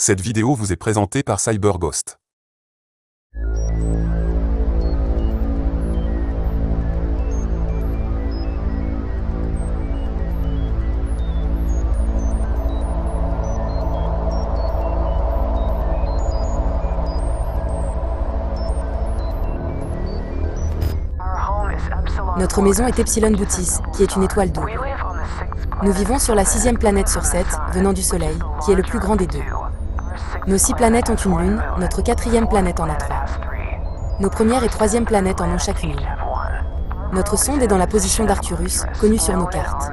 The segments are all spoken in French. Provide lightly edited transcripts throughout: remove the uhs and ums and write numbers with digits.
Cette vidéo vous est présentée par CyberGhost. Notre maison est Epsilon Bootis, qui est une étoile double. Nous vivons sur la 6e planète sur 7, venant du Soleil, qui est le plus grand des deux. Nos 6 planètes ont une lune, notre 4e planète en a 3. Nos 1re et 3e planètes en ont chacune une. Notre sonde est dans la position d'Arcturus, connue sur nos cartes.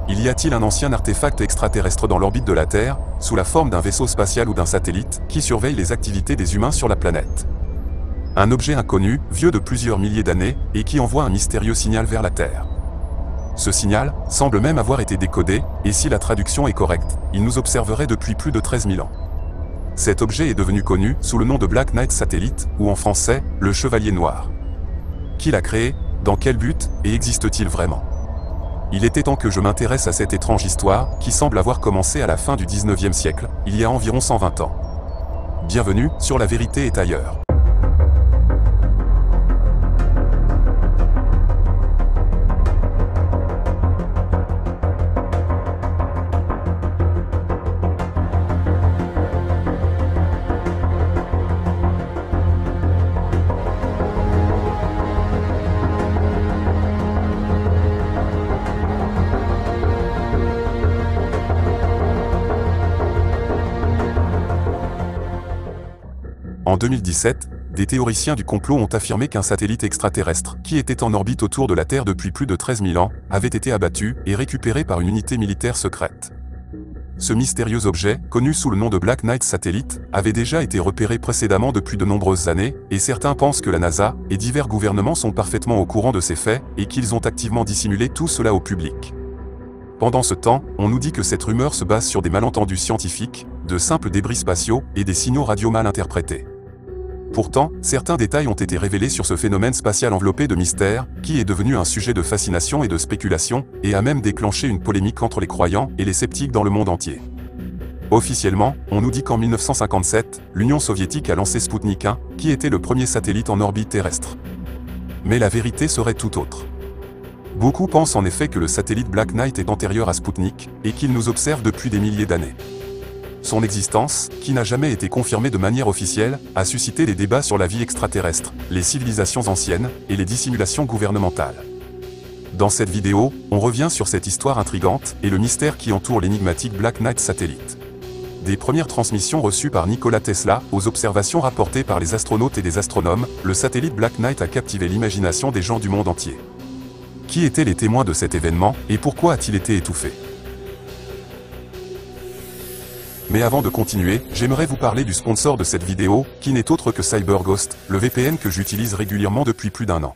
Y a-t-il un ancien artefact extraterrestre dans l'orbite de la Terre, sous la forme d'un vaisseau spatial ou d'un satellite, qui surveille les activités des humains sur la planète? Un objet inconnu, vieux de plusieurs milliers d'années, et qui envoie un mystérieux signal vers la Terre. Ce signal semble même avoir été décodé, et si la traduction est correcte, il nous observerait depuis plus de 13 000 ans. Cet objet est devenu connu sous le nom de Black Knight Satellite, ou en français, le Chevalier Noir. Qui l'a créé? Dans quel but? Et existe-t-il vraiment? Il était temps que je m'intéresse à cette étrange histoire, qui semble avoir commencé à la fin du 19e siècle, il y a environ 120 ans. Bienvenue sur La Vérité est ailleurs. En 2017, des théoriciens du complot ont affirmé qu'un satellite extraterrestre, qui était en orbite autour de la Terre depuis plus de 13 000 ans, avait été abattu et récupéré par une unité militaire secrète. Ce mystérieux objet, connu sous le nom de Black Knight Satellite, avait déjà été repéré précédemment depuis de nombreuses années, et certains pensent que la NASA et divers gouvernements sont parfaitement au courant de ces faits, et qu'ils ont activement dissimulé tout cela au public. Pendant ce temps, on nous dit que cette rumeur se base sur des malentendus scientifiques, de simples débris spatiaux et des signaux radio mal interprétés. Pourtant, certains détails ont été révélés sur ce phénomène spatial enveloppé de mystère, qui est devenu un sujet de fascination et de spéculation, et a même déclenché une polémique entre les croyants et les sceptiques dans le monde entier. Officiellement, on nous dit qu'en 1957, l'Union soviétique a lancé Sputnik 1, qui était le premier satellite en orbite terrestre. Mais la vérité serait tout autre. Beaucoup pensent en effet que le satellite Black Knight est antérieur à Sputnik, et qu'il nous observe depuis des milliers d'années. Son existence, qui n'a jamais été confirmée de manière officielle, a suscité des débats sur la vie extraterrestre, les civilisations anciennes, et les dissimulations gouvernementales. Dans cette vidéo, on revient sur cette histoire intrigante, et le mystère qui entoure l'énigmatique Black Knight Satellite. Des premières transmissions reçues par Nikola Tesla, aux observations rapportées par les astronautes et des astronomes, le satellite Black Knight a captivé l'imagination des gens du monde entier. Qui étaient les témoins de cet événement, et pourquoi a-t-il été étouffé? Mais avant de continuer, j'aimerais vous parler du sponsor de cette vidéo, qui n'est autre que CyberGhost, le VPN que j'utilise régulièrement depuis plus d'1 an.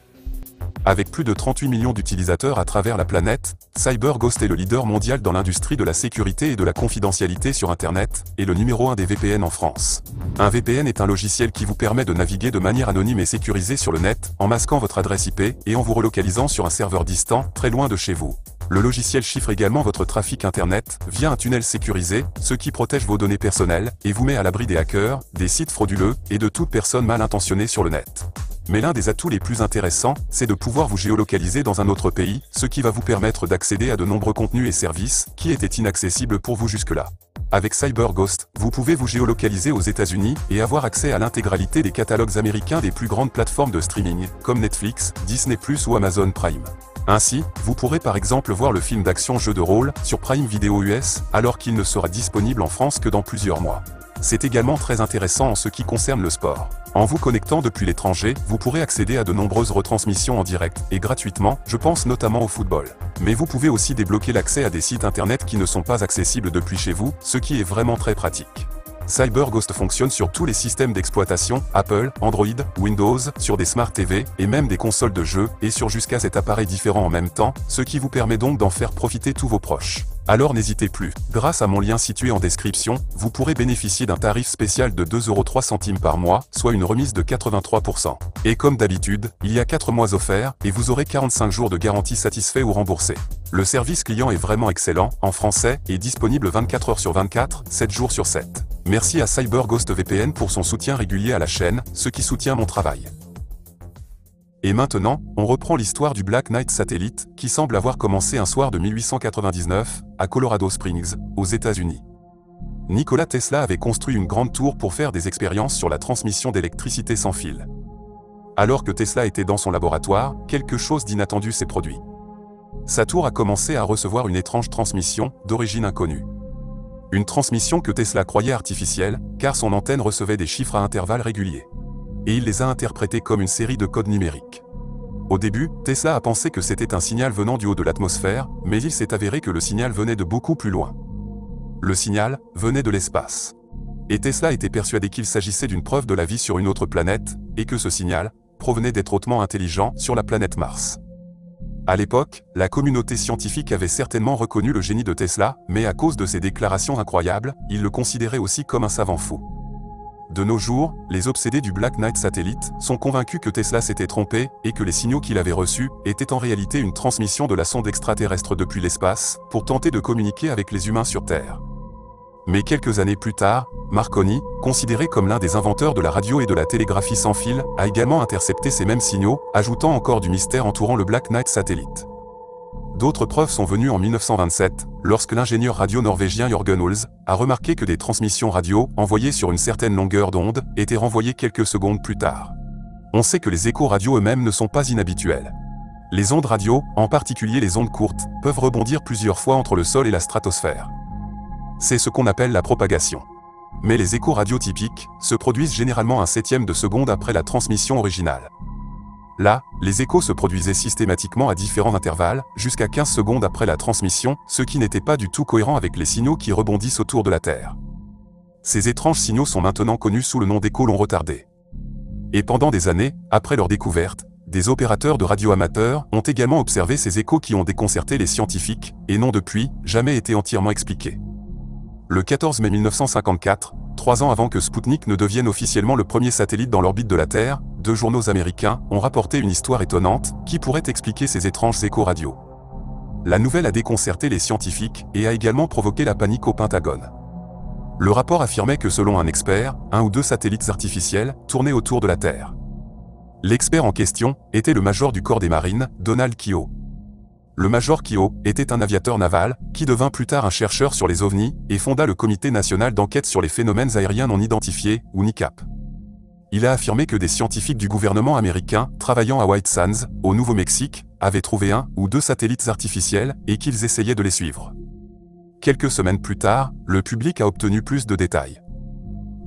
Avec plus de 38 millions d'utilisateurs à travers la planète, CyberGhost est le leader mondial dans l'industrie de la sécurité et de la confidentialité sur Internet, et le numéro 1 des VPN en France. Un VPN est un logiciel qui vous permet de naviguer de manière anonyme et sécurisée sur le net, en masquant votre adresse IP et en vous relocalisant sur un serveur distant, très loin de chez vous. Le logiciel chiffre également votre trafic Internet via un tunnel sécurisé, ce qui protège vos données personnelles et vous met à l'abri des hackers, des sites frauduleux et de toute personne mal intentionnée sur le net. Mais l'un des atouts les plus intéressants, c'est de pouvoir vous géolocaliser dans un autre pays, ce qui va vous permettre d'accéder à de nombreux contenus et services qui étaient inaccessibles pour vous jusque-là. Avec CyberGhost, vous pouvez vous géolocaliser aux États-Unis et avoir accès à l'intégralité des catalogues américains des plus grandes plateformes de streaming, comme Netflix, Disney+ ou Amazon Prime. Ainsi, vous pourrez par exemple voir le film d'action Jeu de rôle sur Prime Video US, alors qu'il ne sera disponible en France que dans plusieurs mois. C'est également très intéressant en ce qui concerne le sport. En vous connectant depuis l'étranger, vous pourrez accéder à de nombreuses retransmissions en direct, et gratuitement, je pense notamment au football. Mais vous pouvez aussi débloquer l'accès à des sites internet qui ne sont pas accessibles depuis chez vous, ce qui est vraiment très pratique. CyberGhost fonctionne sur tous les systèmes d'exploitation, Apple, Android, Windows, sur des Smart TV, et même des consoles de jeux, et sur jusqu'à 7 appareils différents en même temps, ce qui vous permet donc d'en faire profiter tous vos proches. Alors n'hésitez plus. Grâce à mon lien situé en description, vous pourrez bénéficier d'un tarif spécial de 2,03 € par mois, soit une remise de 83%. Et comme d'habitude, il y a 4 mois offerts, et vous aurez 45 jours de garantie satisfait ou remboursé. Le service client est vraiment excellent, en français, et disponible 24 heures sur 24, 7 jours sur 7. Merci à CyberGhost VPN pour son soutien régulier à la chaîne, ce qui soutient mon travail. Et maintenant, on reprend l'histoire du Black Knight Satellite, qui semble avoir commencé un soir de 1899, à Colorado Springs, aux États-Unis. Nikola Tesla avait construit une grande tour pour faire des expériences sur la transmission d'électricité sans fil. Alors que Tesla était dans son laboratoire, quelque chose d'inattendu s'est produit. Sa tour a commencé à recevoir une étrange transmission, d'origine inconnue. Une transmission que Tesla croyait artificielle, car son antenne recevait des chiffres à intervalles réguliers. Et il les a interprétés comme une série de codes numériques. Au début, Tesla a pensé que c'était un signal venant du haut de l'atmosphère, mais il s'est avéré que le signal venait de beaucoup plus loin. Le signal venait de l'espace. Et Tesla était persuadé qu'il s'agissait d'une preuve de la vie sur une autre planète, et que ce signal provenait d'êtres hautement intelligents sur la planète Mars. À l'époque, la communauté scientifique avait certainement reconnu le génie de Tesla, mais à cause de ses déclarations incroyables, ils le considéraient aussi comme un savant fou. De nos jours, les obsédés du Black Knight Satellite sont convaincus que Tesla s'était trompé et que les signaux qu'il avait reçus étaient en réalité une transmission de la sonde extraterrestre depuis l'espace pour tenter de communiquer avec les humains sur Terre. Mais quelques années plus tard, Marconi, considéré comme l'un des inventeurs de la radio et de la télégraphie sans fil, a également intercepté ces mêmes signaux, ajoutant encore du mystère entourant le Black Knight Satellite. D'autres preuves sont venues en 1927, lorsque l'ingénieur radio norvégien Jørgen Holz a remarqué que des transmissions radio, envoyées sur une certaine longueur d'onde, étaient renvoyées quelques secondes plus tard. On sait que les échos radio eux-mêmes ne sont pas inhabituels. Les ondes radio, en particulier les ondes courtes, peuvent rebondir plusieurs fois entre le sol et la stratosphère. C'est ce qu'on appelle la propagation. Mais les échos radio typiques se produisent généralement un septième de seconde après la transmission originale. Là, les échos se produisaient systématiquement à différents intervalles, jusqu'à 15 secondes après la transmission, ce qui n'était pas du tout cohérent avec les signaux qui rebondissent autour de la Terre. Ces étranges signaux sont maintenant connus sous le nom d'échos longs retardés. Et pendant des années, après leur découverte, des opérateurs de radio amateurs ont également observé ces échos qui ont déconcerté les scientifiques, et n'ont depuis jamais été entièrement expliqués. Le 14 mai 1954, 3 ans avant que Sputnik ne devienne officiellement le premier satellite dans l'orbite de la Terre, 2 journaux américains ont rapporté une histoire étonnante qui pourrait expliquer ces étranges échos radio. La nouvelle a déconcerté les scientifiques et a également provoqué la panique au Pentagone. Le rapport affirmait que selon un expert, 1 ou 2 satellites artificiels tournaient autour de la Terre. L'expert en question était le major du corps des marines, Donald Keough. Le major Keough était un aviateur naval, qui devint plus tard un chercheur sur les ovnis, et fonda le Comité national d'enquête sur les phénomènes aériens non identifiés, ou NICAP. Il a affirmé que des scientifiques du gouvernement américain, travaillant à White Sands, au Nouveau-Mexique, avaient trouvé 1 ou 2 satellites artificiels, et qu'ils essayaient de les suivre. Quelques semaines plus tard, le public a obtenu plus de détails.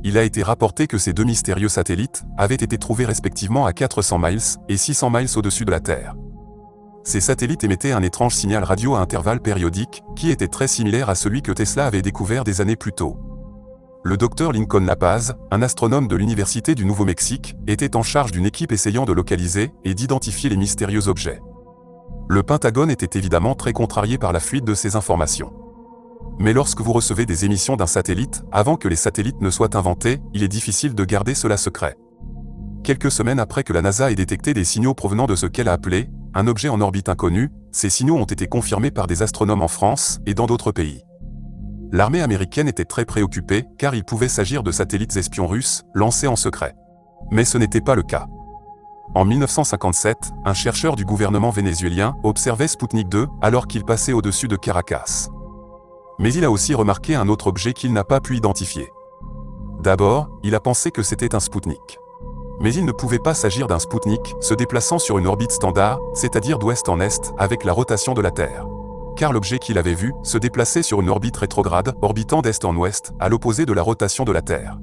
Il a été rapporté que ces 2 mystérieux satellites avaient été trouvés respectivement à 400 miles et 600 miles au-dessus de la Terre. Ces satellites émettaient un étrange signal radio à intervalles périodiques, qui était très similaire à celui que Tesla avait découvert des années plus tôt. Le docteur Lincoln Lapaz, un astronome de l'Université du Nouveau-Mexique, était en charge d'une équipe essayant de localiser et d'identifier les mystérieux objets. Le Pentagone était évidemment très contrarié par la fuite de ces informations. Mais lorsque vous recevez des émissions d'un satellite, avant que les satellites ne soient inventés, il est difficile de garder cela secret. Quelques semaines après que la NASA ait détecté des signaux provenant de ce qu'elle a appelé un objet en orbite inconnu, ces signaux ont été confirmés par des astronomes en France et dans d'autres pays. L'armée américaine était très préoccupée, car il pouvait s'agir de satellites espions russes, lancés en secret. Mais ce n'était pas le cas. En 1957, un chercheur du gouvernement vénézuélien observait Sputnik 2 alors qu'il passait au-dessus de Caracas. Mais il a aussi remarqué un autre objet qu'il n'a pas pu identifier. D'abord, il a pensé que c'était un Sputnik. Mais il ne pouvait pas s'agir d'un Sputnik se déplaçant sur une orbite standard, c'est-à-dire d'ouest en est, avec la rotation de la Terre. Car l'objet qu'il avait vu se déplaçait sur une orbite rétrograde, orbitant d'est en ouest, à l'opposé de la rotation de la Terre.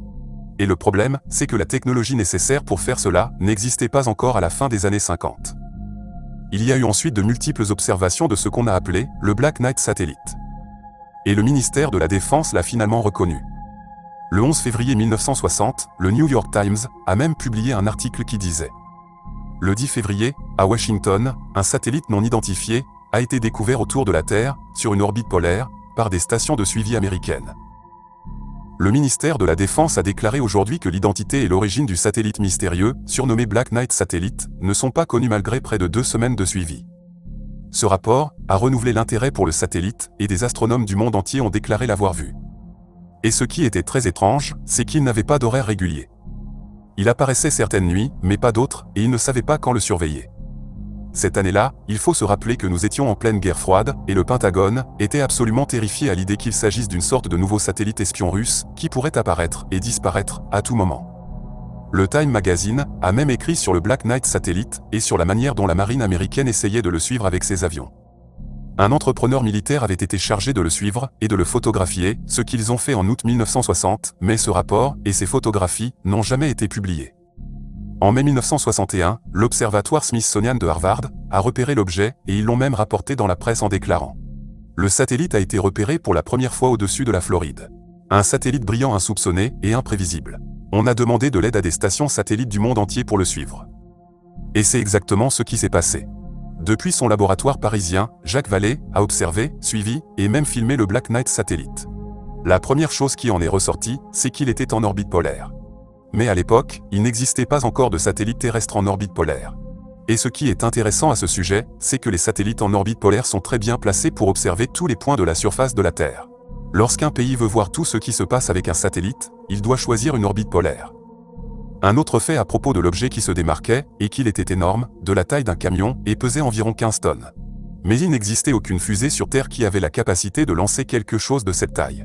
Et le problème, c'est que la technologie nécessaire pour faire cela n'existait pas encore à la fin des années 50. Il y a eu ensuite de multiples observations de ce qu'on a appelé le Black Knight Satellite. Et le ministère de la Défense l'a finalement reconnu. Le 11 février 1960, le New York Times a même publié un article qui disait: le 10 février, à Washington, un satellite non identifié a été découvert autour de la Terre, sur une orbite polaire, par des stations de suivi américaines. Le ministère de la Défense a déclaré aujourd'hui que l'identité et l'origine du satellite mystérieux, surnommé Black Knight Satellite, ne sont pas connues malgré près de 2 semaines de suivi. Ce rapport a renouvelé l'intérêt pour le satellite, et des astronomes du monde entier ont déclaré l'avoir vu. Et ce qui était très étrange, c'est qu'il n'avait pas d'horaire régulier. Il apparaissait certaines nuits, mais pas d'autres, et il ne savait pas quand le surveiller. Cette année-là, il faut se rappeler que nous étions en pleine guerre froide, et le Pentagone était absolument terrifié à l'idée qu'il s'agisse d'une sorte de nouveau satellite espion russe, qui pourrait apparaître et disparaître à tout moment. Le Time Magazine a même écrit sur le Black Knight Satellite, et sur la manière dont la marine américaine essayait de le suivre avec ses avions. Un entrepreneur militaire avait été chargé de le suivre et de le photographier, ce qu'ils ont fait en août 1960, mais ce rapport et ces photographies n'ont jamais été publiés. En mai 1961, l'Observatoire Smithsonian de Harvard a repéré l'objet et ils l'ont même rapporté dans la presse en déclarant: le satellite a été repéré pour la première fois au-dessus de la Floride. Un satellite brillant insoupçonné et imprévisible. On a demandé de l'aide à des stations satellites du monde entier pour le suivre. Et c'est exactement ce qui s'est passé. Depuis son laboratoire parisien, Jacques Vallée a observé, suivi et même filmé le Black Knight Satellite. La première chose qui en est ressortie, c'est qu'il était en orbite polaire. Mais à l'époque, il n'existait pas encore de satellite terrestre en orbite polaire. Et ce qui est intéressant à ce sujet, c'est que les satellites en orbite polaire sont très bien placés pour observer tous les points de la surface de la Terre. Lorsqu'un pays veut voir tout ce qui se passe avec un satellite, il doit choisir une orbite polaire. Un autre fait à propos de l'objet qui se démarquait, est qu'il était énorme, de la taille d'un camion, et pesait environ 15 tonnes. Mais il n'existait aucune fusée sur Terre qui avait la capacité de lancer quelque chose de cette taille.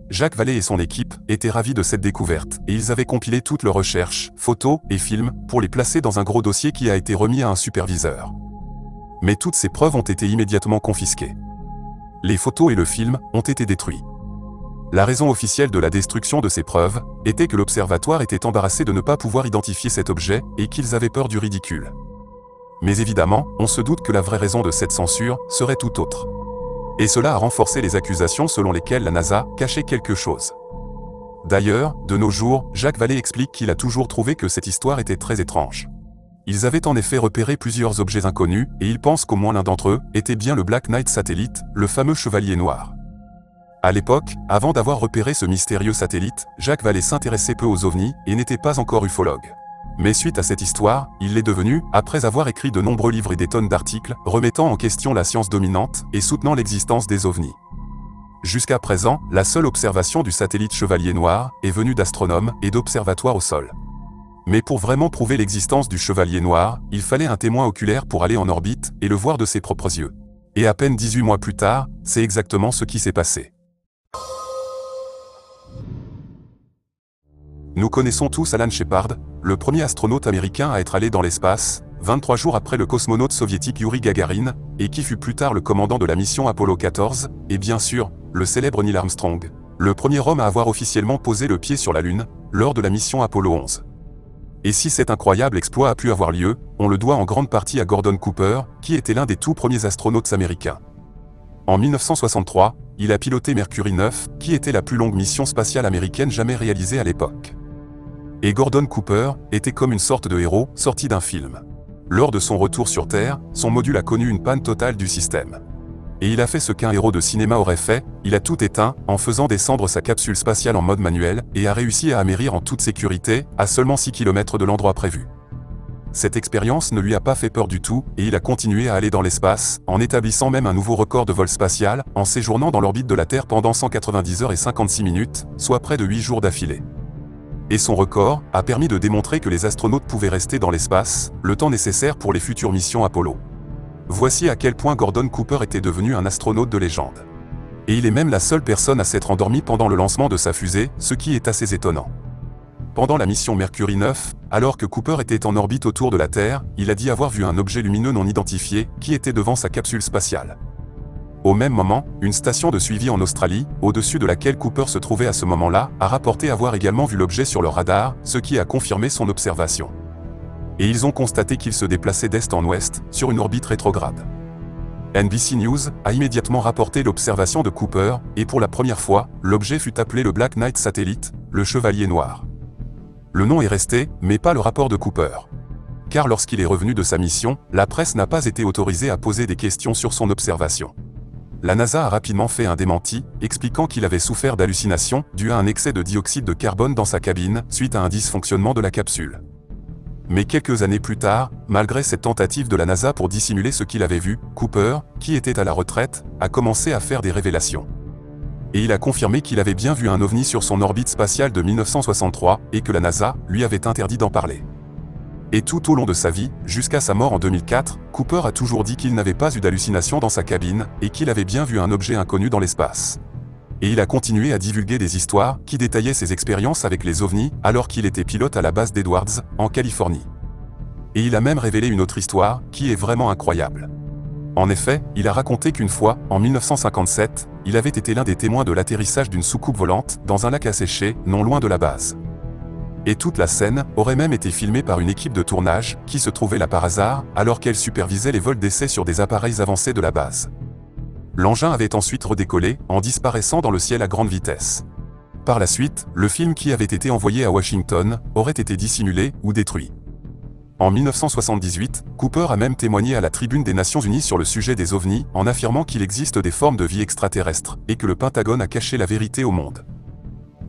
Jacques Vallée et son équipe étaient ravis de cette découverte, et ils avaient compilé toutes leurs recherches, photos et films, pour les placer dans un gros dossier qui a été remis à un superviseur. Mais toutes ces preuves ont été immédiatement confisquées. Les photos et le film ont été détruits. La raison officielle de la destruction de ces preuves était que l'observatoire était embarrassé de ne pas pouvoir identifier cet objet et qu'ils avaient peur du ridicule. Mais évidemment, on se doute que la vraie raison de cette censure serait tout autre. Et cela a renforcé les accusations selon lesquelles la NASA cachait quelque chose. D'ailleurs, de nos jours, Jacques Vallée explique qu'il a toujours trouvé que cette histoire était très étrange. Ils avaient en effet repéré plusieurs objets inconnus, et il pense qu'au moins l'un d'entre eux était bien le Black Knight Satellite, le fameux chevalier noir. À l'époque, avant d'avoir repéré ce mystérieux satellite, Jacques Vallée s'intéressait peu aux ovnis et n'était pas encore ufologue. Mais suite à cette histoire, il l'est devenu, après avoir écrit de nombreux livres et des tonnes d'articles, remettant en question la science dominante et soutenant l'existence des ovnis. Jusqu'à présent, la seule observation du satellite Chevalier Noir est venue d'astronomes et d'observatoires au sol. Mais pour vraiment prouver l'existence du Chevalier Noir, il fallait un témoin oculaire pour aller en orbite et le voir de ses propres yeux. Et à peine 18 mois plus tard, c'est exactement ce qui s'est passé. Nous connaissons tous Alan Shepard, le premier astronaute américain à être allé dans l'espace, 23 jours après le cosmonaute soviétique Yuri Gagarin, et qui fut plus tard le commandant de la mission Apollo 14, et bien sûr, le célèbre Neil Armstrong, le premier homme à avoir officiellement posé le pied sur la Lune, lors de la mission Apollo 11. Et si cet incroyable exploit a pu avoir lieu, on le doit en grande partie à Gordon Cooper, qui était l'un des tout premiers astronautes américains. En 1963, il a piloté Mercury 9, qui était la plus longue mission spatiale américaine jamais réalisée à l'époque. Et Gordon Cooper était comme une sorte de héros sorti d'un film. Lors de son retour sur Terre, son module a connu une panne totale du système. Et il a fait ce qu'un héros de cinéma aurait fait, il a tout éteint, en faisant descendre sa capsule spatiale en mode manuel, et a réussi à atterrir en toute sécurité, à seulement 6 km de l'endroit prévu. Cette expérience ne lui a pas fait peur du tout, et il a continué à aller dans l'espace, en établissant même un nouveau record de vol spatial, en séjournant dans l'orbite de la Terre pendant 190 heures et 56 minutes, soit près de 8 jours d'affilée. Et son record a permis de démontrer que les astronautes pouvaient rester dans l'espace, le temps nécessaire pour les futures missions Apollo. Voici à quel point Gordon Cooper était devenu un astronaute de légende. Et il est même la seule personne à s'être endormi pendant le lancement de sa fusée, ce qui est assez étonnant. Pendant la mission Mercury 9, alors que Cooper était en orbite autour de la Terre, il a dit avoir vu un objet lumineux non identifié, qui était devant sa capsule spatiale. Au même moment, une station de suivi en Australie, au-dessus de laquelle Cooper se trouvait à ce moment-là, a rapporté avoir également vu l'objet sur leur radar, ce qui a confirmé son observation. Et ils ont constaté qu'il se déplaçait d'est en ouest, sur une orbite rétrograde. NBC News a immédiatement rapporté l'observation de Cooper, et pour la première fois, l'objet fut appelé le Black Knight Satellite, le Chevalier Noir. Le nom est resté, mais pas le rapport de Cooper. Car lorsqu'il est revenu de sa mission, la presse n'a pas été autorisée à poser des questions sur son observation. La NASA a rapidement fait un démenti, expliquant qu'il avait souffert d'hallucinations dues à un excès de dioxyde de carbone dans sa cabine, suite à un dysfonctionnement de la capsule. Mais quelques années plus tard, malgré cette tentative de la NASA pour dissimuler ce qu'il avait vu, Cooper, qui était à la retraite, a commencé à faire des révélations. Et il a confirmé qu'il avait bien vu un ovni sur son orbite spatiale de 1963, et que la NASA lui avait interdit d'en parler. Et tout au long de sa vie, jusqu'à sa mort en 2004, Cooper a toujours dit qu'il n'avait pas eu d'hallucination dans sa cabine, et qu'il avait bien vu un objet inconnu dans l'espace. Et il a continué à divulguer des histoires qui détaillaient ses expériences avec les ovnis alors qu'il était pilote à la base d'Edwards, en Californie. Et il a même révélé une autre histoire qui est vraiment incroyable. En effet, il a raconté qu'une fois, en 1957, il avait été l'un des témoins de l'atterrissage d'une soucoupe volante dans un lac asséché, non loin de la base. Et toute la scène aurait même été filmée par une équipe de tournage qui se trouvait là par hasard alors qu'elle supervisait les vols d'essai sur des appareils avancés de la base. L'engin avait ensuite redécollé, en disparaissant dans le ciel à grande vitesse. Par la suite, le film qui avait été envoyé à Washington aurait été dissimulé ou détruit. En 1978, Cooper a même témoigné à la Tribune des Nations Unies sur le sujet des ovnis, en affirmant qu'il existe des formes de vie extraterrestres, et que le Pentagone a caché la vérité au monde.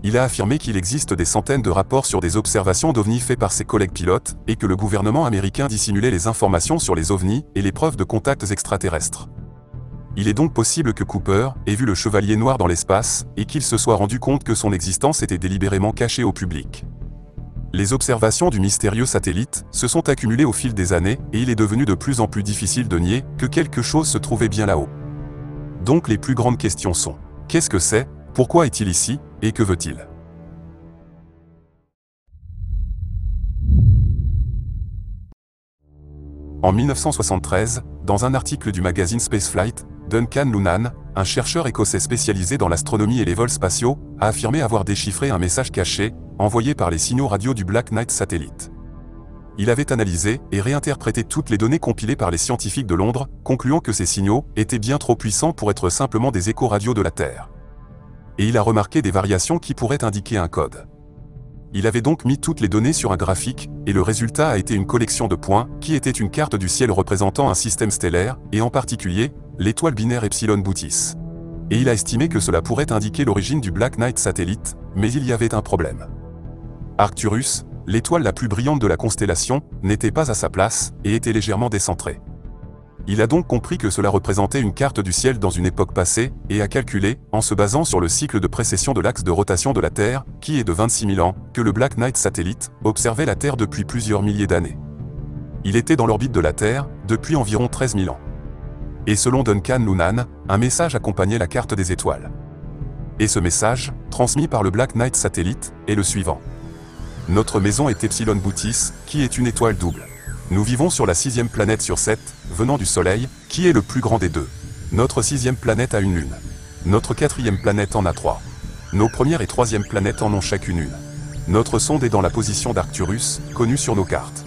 Il a affirmé qu'il existe des centaines de rapports sur des observations d'ovnis faits par ses collègues pilotes, et que le gouvernement américain dissimulait les informations sur les ovnis et les preuves de contacts extraterrestres. Il est donc possible que Cooper ait vu le Chevalier Noir dans l'espace, et qu'il se soit rendu compte que son existence était délibérément cachée au public. Les observations du mystérieux satellite se sont accumulées au fil des années, et il est devenu de plus en plus difficile de nier que quelque chose se trouvait bien là-haut. Donc les plus grandes questions sont: qu'est-ce que c'est? Pourquoi est-il ici? Et que veut-il? En 1973, dans un article du magazine Spaceflight, Duncan Lunnan, un chercheur écossais spécialisé dans l'astronomie et les vols spatiaux, a affirmé avoir déchiffré un message caché, envoyé par les signaux radio du Black Knight Satellite. Il avait analysé et réinterprété toutes les données compilées par les scientifiques de Londres, concluant que ces signaux étaient bien trop puissants pour être simplement des échos radio de la Terre. Et il a remarqué des variations qui pourraient indiquer un code. Il avait donc mis toutes les données sur un graphique, et le résultat a été une collection de points, qui était une carte du ciel représentant un système stellaire, et en particulier, l'étoile binaire Epsilon Bootis. Et il a estimé que cela pourrait indiquer l'origine du Black Knight Satellite, mais il y avait un problème. Arcturus, l'étoile la plus brillante de la constellation, n'était pas à sa place, et était légèrement décentrée. Il a donc compris que cela représentait une carte du ciel dans une époque passée, et a calculé, en se basant sur le cycle de précession de l'axe de rotation de la Terre, qui est de 26 000 ans, que le Black Knight Satellite observait la Terre depuis plusieurs milliers d'années. Il était dans l'orbite de la Terre depuis environ 13 000 ans. Et selon Duncan Lunnan, un message accompagnait la carte des étoiles. Et ce message, transmis par le Black Knight Satellite, est le suivant. Notre maison est Epsilon Bootis, qui est une étoile double. Nous vivons sur la 6e planète sur 7, venant du Soleil, qui est le plus grand des deux. Notre 6e planète a une lune. Notre 4e planète en a 3. Nos première et 3e planètes en ont chacune une. Notre sonde est dans la position d'Arcturus, connue sur nos cartes.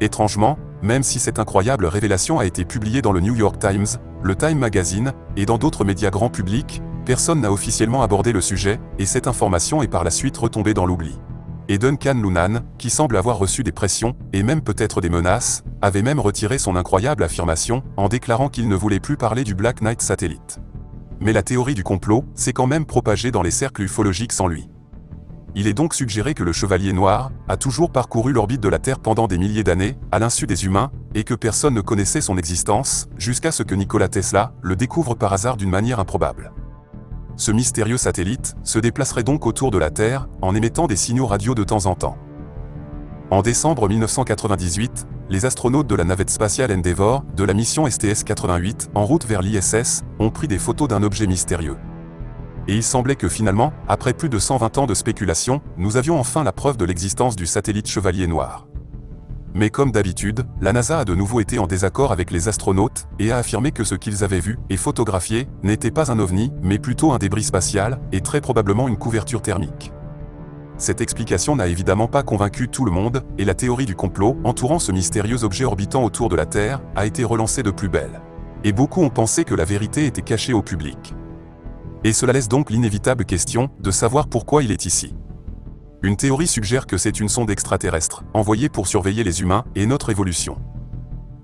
Étrangement, même si cette incroyable révélation a été publiée dans le New York Times, le Time Magazine, et dans d'autres médias grand public, personne n'a officiellement abordé le sujet, et cette information est par la suite retombée dans l'oubli. Et Duncan Lunnan, qui semble avoir reçu des pressions, et même peut-être des menaces, avait même retiré son incroyable affirmation, en déclarant qu'il ne voulait plus parler du Black Knight Satellite. Mais la théorie du complot s'est quand même propagée dans les cercles ufologiques sans lui. Il est donc suggéré que le Chevalier Noir a toujours parcouru l'orbite de la Terre pendant des milliers d'années, à l'insu des humains, et que personne ne connaissait son existence, jusqu'à ce que Nikola Tesla le découvre par hasard d'une manière improbable. Ce mystérieux satellite se déplacerait donc autour de la Terre, en émettant des signaux radio de temps en temps. En décembre 1998, les astronautes de la navette spatiale Endeavour, de la mission STS-88, en route vers l'ISS, ont pris des photos d'un objet mystérieux. Et il semblait que finalement, après plus de 120 ans de spéculation, nous avions enfin la preuve de l'existence du satellite Chevalier Noir. Mais comme d'habitude, la NASA a de nouveau été en désaccord avec les astronautes, et a affirmé que ce qu'ils avaient vu et photographié n'était pas un ovni, mais plutôt un débris spatial, et très probablement une couverture thermique. Cette explication n'a évidemment pas convaincu tout le monde, et la théorie du complot entourant ce mystérieux objet orbitant autour de la Terre a été relancée de plus belle. Et beaucoup ont pensé que la vérité était cachée au public. Et cela laisse donc l'inévitable question de savoir pourquoi il est ici. Une théorie suggère que c'est une sonde extraterrestre, envoyée pour surveiller les humains et notre évolution.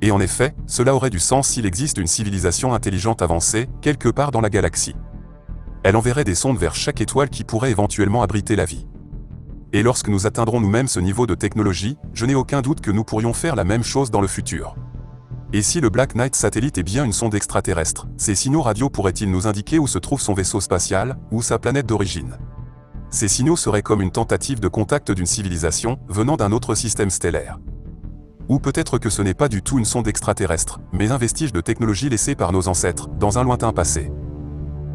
Et en effet, cela aurait du sens s'il existe une civilisation intelligente avancée, quelque part dans la galaxie. Elle enverrait des sondes vers chaque étoile qui pourrait éventuellement abriter la vie. Et lorsque nous atteindrons nous-mêmes ce niveau de technologie, je n'ai aucun doute que nous pourrions faire la même chose dans le futur. Et si le Black Knight satellite est bien une sonde extraterrestre, ces signaux radio pourraient-ils nous indiquer où se trouve son vaisseau spatial, ou sa planète d'origine? Ces signaux seraient comme une tentative de contact d'une civilisation venant d'un autre système stellaire. Ou peut-être que ce n'est pas du tout une sonde extraterrestre, mais un vestige de technologie laissé par nos ancêtres, dans un lointain passé.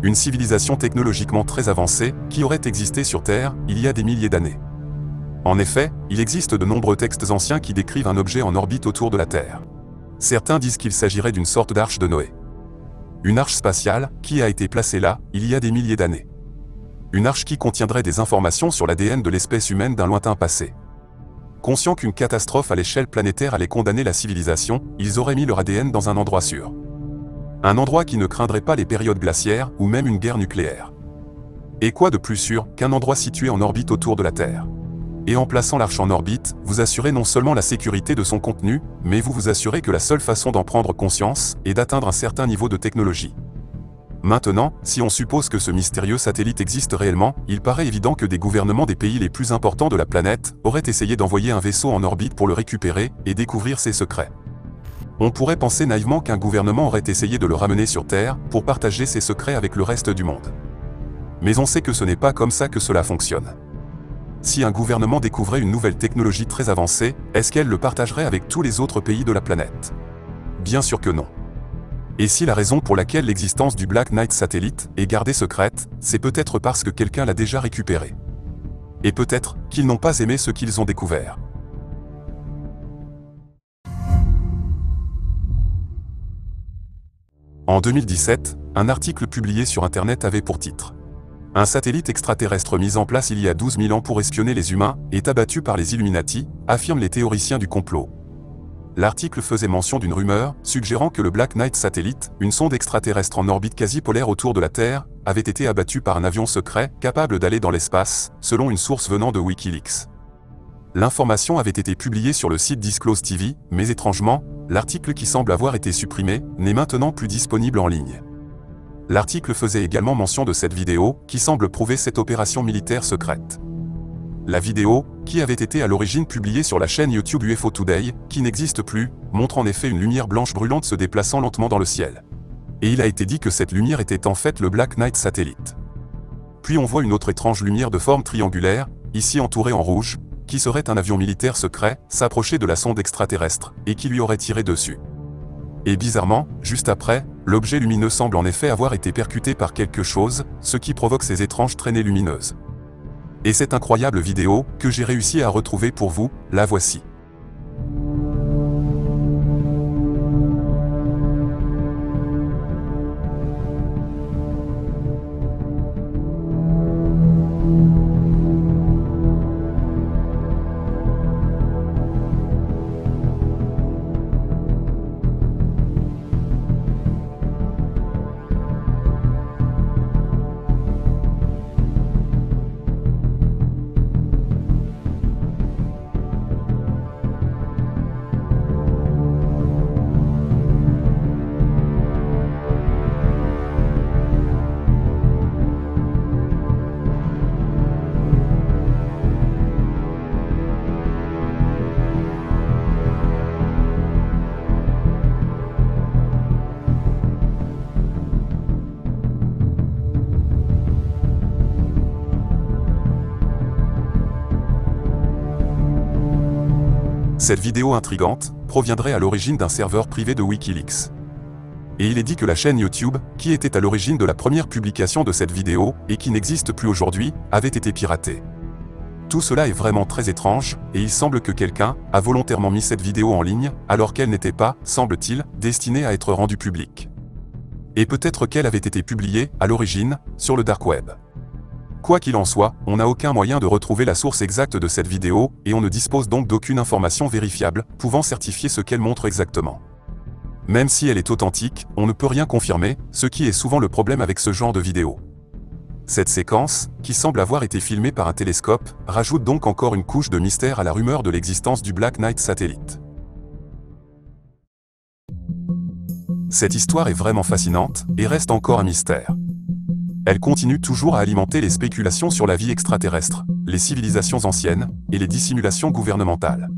Une civilisation technologiquement très avancée, qui aurait existé sur Terre, il y a des milliers d'années. En effet, il existe de nombreux textes anciens qui décrivent un objet en orbite autour de la Terre. Certains disent qu'il s'agirait d'une sorte d'arche de Noé. Une arche spatiale, qui a été placée là, il y a des milliers d'années. Une arche qui contiendrait des informations sur l'ADN de l'espèce humaine d'un lointain passé. Conscients qu'une catastrophe à l'échelle planétaire allait condamner la civilisation, ils auraient mis leur ADN dans un endroit sûr. Un endroit qui ne craindrait pas les périodes glaciaires ou même une guerre nucléaire. Et quoi de plus sûr qu'un endroit situé en orbite autour de la Terre? Et en plaçant l'arche en orbite, vous assurez non seulement la sécurité de son contenu, mais vous assurez que la seule façon d'en prendre conscience est d'atteindre un certain niveau de technologie. Maintenant, si on suppose que ce mystérieux satellite existe réellement, il paraît évident que des gouvernements des pays les plus importants de la planète auraient essayé d'envoyer un vaisseau en orbite pour le récupérer et découvrir ses secrets. On pourrait penser naïvement qu'un gouvernement aurait essayé de le ramener sur Terre pour partager ses secrets avec le reste du monde. Mais on sait que ce n'est pas comme ça que cela fonctionne. Si un gouvernement découvrait une nouvelle technologie très avancée, est-ce qu'elle le partagerait avec tous les autres pays de la planète? Bien sûr que non. Et si la raison pour laquelle l'existence du Black Knight satellite est gardée secrète, c'est peut-être parce que quelqu'un l'a déjà récupéré. Et peut-être qu'ils n'ont pas aimé ce qu'ils ont découvert. En 2017, un article publié sur Internet avait pour titre « Un satellite extraterrestre mis en place il y a 12 000 ans pour espionner les humains est abattu par les Illuminati », affirment les théoriciens du complot. L'article faisait mention d'une rumeur, suggérant que le Black Knight satellite, une sonde extraterrestre en orbite quasi-polaire autour de la Terre, avait été abattu par un avion secret, capable d'aller dans l'espace, selon une source venant de Wikileaks. L'information avait été publiée sur le site Disclose TV, mais étrangement, l'article qui semble avoir été supprimé, n'est maintenant plus disponible en ligne. L'article faisait également mention de cette vidéo, qui semble prouver cette opération militaire secrète. La vidéo, qui avait été à l'origine publiée sur la chaîne YouTube UFO Today, qui n'existe plus, montre en effet une lumière blanche brûlante se déplaçant lentement dans le ciel. Et il a été dit que cette lumière était en fait le Black Knight satellite. Puis on voit une autre étrange lumière de forme triangulaire, ici entourée en rouge, qui serait un avion militaire secret, s'approcher de la sonde extraterrestre, et qui lui aurait tiré dessus. Et bizarrement, juste après, l'objet lumineux semble en effet avoir été percuté par quelque chose, ce qui provoque ces étranges traînées lumineuses. Et cette incroyable vidéo, que j'ai réussi à retrouver pour vous, la voici. Cette vidéo intrigante proviendrait à l'origine d'un serveur privé de Wikileaks. Et il est dit que la chaîne YouTube, qui était à l'origine de la première publication de cette vidéo, et qui n'existe plus aujourd'hui, avait été piratée. Tout cela est vraiment très étrange, et il semble que quelqu'un a volontairement mis cette vidéo en ligne, alors qu'elle n'était pas, semble-t-il, destinée à être rendue publique. Et peut-être qu'elle avait été publiée, à l'origine, sur le dark web. Quoi qu'il en soit, on n'a aucun moyen de retrouver la source exacte de cette vidéo, et on ne dispose donc d'aucune information vérifiable, pouvant certifier ce qu'elle montre exactement. Même si elle est authentique, on ne peut rien confirmer, ce qui est souvent le problème avec ce genre de vidéo. Cette séquence, qui semble avoir été filmée par un télescope, rajoute donc encore une couche de mystère à la rumeur de l'existence du Black Knight satellite. Cette histoire est vraiment fascinante, et reste encore un mystère. Elle continue toujours à alimenter les spéculations sur la vie extraterrestre, les civilisations anciennes, et les dissimulations gouvernementales.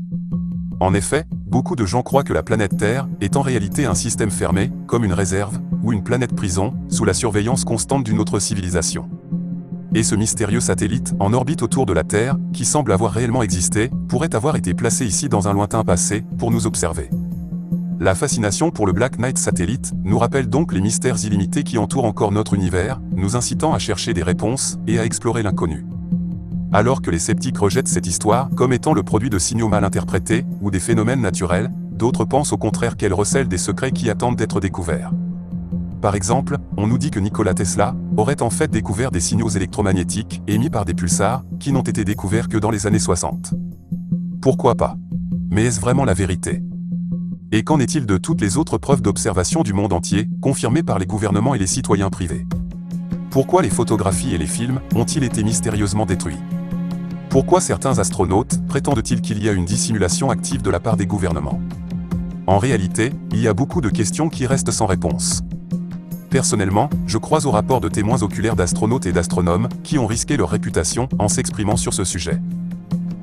En effet, beaucoup de gens croient que la planète Terre est en réalité un système fermé, comme une réserve, ou une planète prison, sous la surveillance constante d'une autre civilisation. Et ce mystérieux satellite, en orbite autour de la Terre, qui semble avoir réellement existé, pourrait avoir été placé ici dans un lointain passé, pour nous observer. La fascination pour le Black Knight satellite nous rappelle donc les mystères illimités qui entourent encore notre univers, nous incitant à chercher des réponses et à explorer l'inconnu. Alors que les sceptiques rejettent cette histoire comme étant le produit de signaux mal interprétés ou des phénomènes naturels, d'autres pensent au contraire qu'elle recèle des secrets qui attendent d'être découverts. Par exemple, on nous dit que Nikola Tesla aurait en fait découvert des signaux électromagnétiques émis par des pulsars qui n'ont été découverts que dans les années 60. Pourquoi pas? Mais est-ce vraiment la vérité? Et qu'en est-il de toutes les autres preuves d'observation du monde entier, confirmées par les gouvernements et les citoyens privés? Pourquoi les photographies et les films ont-ils été mystérieusement détruits? Pourquoi certains astronautes prétendent-ils qu'il y a une dissimulation active de la part des gouvernements? En réalité, il y a beaucoup de questions qui restent sans réponse. Personnellement, je crois aux rapports de témoins oculaires d'astronautes et d'astronomes qui ont risqué leur réputation en s'exprimant sur ce sujet.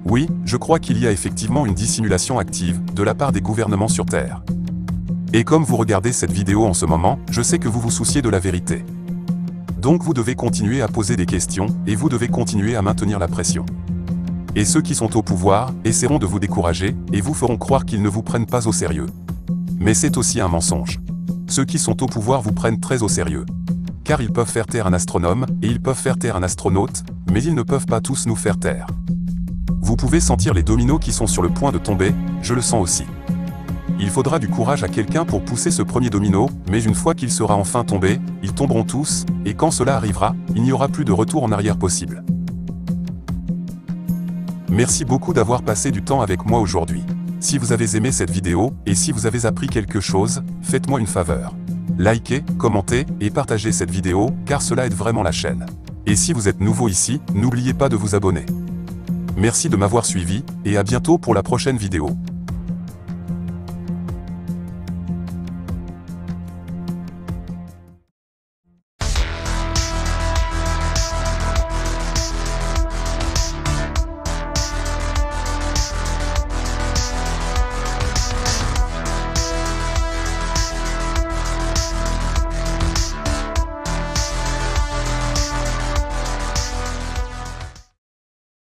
Oui, je crois qu'il y a effectivement une dissimulation active de la part des gouvernements sur Terre. Et comme vous regardez cette vidéo en ce moment, je sais que vous vous souciez de la vérité. Donc vous devez continuer à poser des questions, et vous devez continuer à maintenir la pression. Et ceux qui sont au pouvoir essaieront de vous décourager, et vous feront croire qu'ils ne vous prennent pas au sérieux. Mais c'est aussi un mensonge. Ceux qui sont au pouvoir vous prennent très au sérieux. Car ils peuvent faire taire un astronome, et ils peuvent faire taire un astronaute, mais ils ne peuvent pas tous nous faire taire. Vous pouvez sentir les dominos qui sont sur le point de tomber, je le sens aussi. Il faudra du courage à quelqu'un pour pousser ce premier domino, mais une fois qu'il sera enfin tombé, ils tomberont tous, et quand cela arrivera, il n'y aura plus de retour en arrière possible. Merci beaucoup d'avoir passé du temps avec moi aujourd'hui. Si vous avez aimé cette vidéo, et si vous avez appris quelque chose, faites-moi une faveur. Likez, commentez, et partagez cette vidéo, car cela aide vraiment la chaîne. Et si vous êtes nouveau ici, n'oubliez pas de vous abonner. Merci de m'avoir suivi, et à bientôt pour la prochaine vidéo.